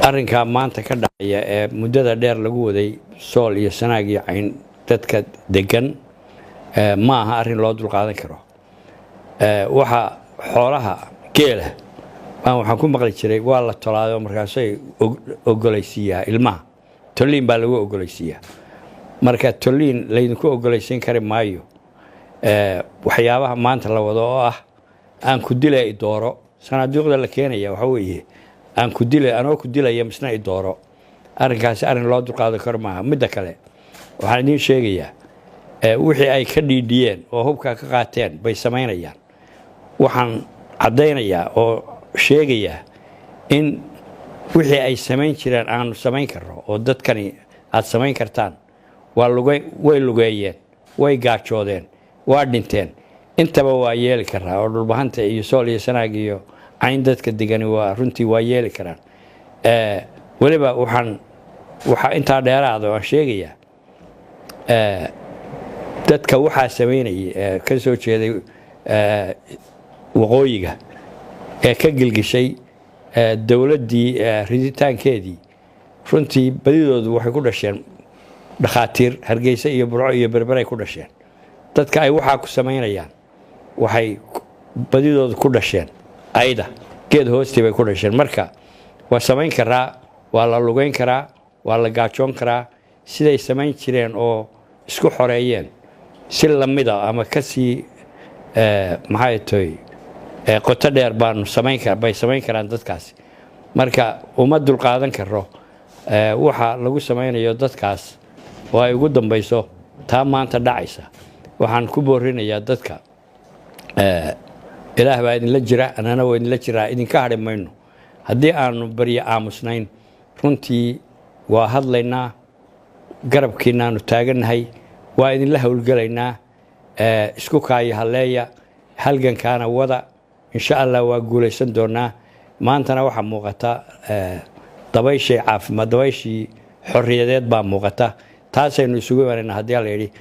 arrinka maanta ka dhacaya ee muddada dheer lagu waday sool iyo sanaag iyo cayn dadka degan ma aha arrin loo dulqaadan karo. waxa xoolaha geela waxaan ku maqli jiray waa la tolaado markaasay ogolaysiiyaa ilmaha toliin baa lagu ogolaysiiyaa marka toliin laydinku ogolaysiin kari maayo. waxyaabaha maanta la wado oo ah aan ku dilay dooro sanaaduuqda la keenaya waxa weeye aan ku dilay anoo ku dilaya misna dooro arrinkaasi arrin loo dulqaadan karo maaha. midda kale waxaan idin sheegayaa wixii ay ka dhiidhiyeen oo hubka ka qaateen bay samaynayaan. waxaan caddaynayaa oo sheegayaa in wixii ay samayn jireen aanu samayn karno oo dadkani aad samayn kartaan way lugeeyeen, way gaajoodeen, waa dhinteen, intaba waa yeeli karaa oo dhulbahanta iyo sool iyo sanaag iyo cayn dadka degani waa runtii waa yeeli karaan. weliba waxaa intaa dheeraada waan sheegayaa dadka waxaa samaynayay ka soo jeeday waqooyiga ee ka gilgishay dowladdii riditaankeedii runtii badidoodu waxay ku dhasheen dhakhaatiir Hargeysa iyo Burco iyo Berberay ku dhasheen. dadka ay waxaa ku samaynayaan waxay badidoodu ku dhasheen ayda geed hoostii bay ku dhasheen. marka waa samayn karaa, waa la lugeyn karaa, waa la gaajoon karaa siday samayn jireen oo isku xoreeyeen si lamida ama kasii maxay tahay qoto dheer baanu bay samayn karaan dadkaasi. marka uma dulqaadan karo waxa lagu samaynayo dadkaas oo ay ugu dambayso taa maanta dhacaysa. waxaan ku boorinayaa dadka ilaah baa idinla jira, anana waa idinla jiraa, idinka hadhi mayno. haddii aanu baryo aamusnayn runtii waa hadlaynaa, garabkiinaanu taagannahay, waa idinla howlgelaynaa. isku kaayo halleeya, halgankaana wada, insha allah waa guulaysan doonaa. maantana waxaa muuqata dabayshii caafimaad, dabayshii xorriyadeed baa muuqata. taasaynu isugu imaanaynaa haddii la yidhi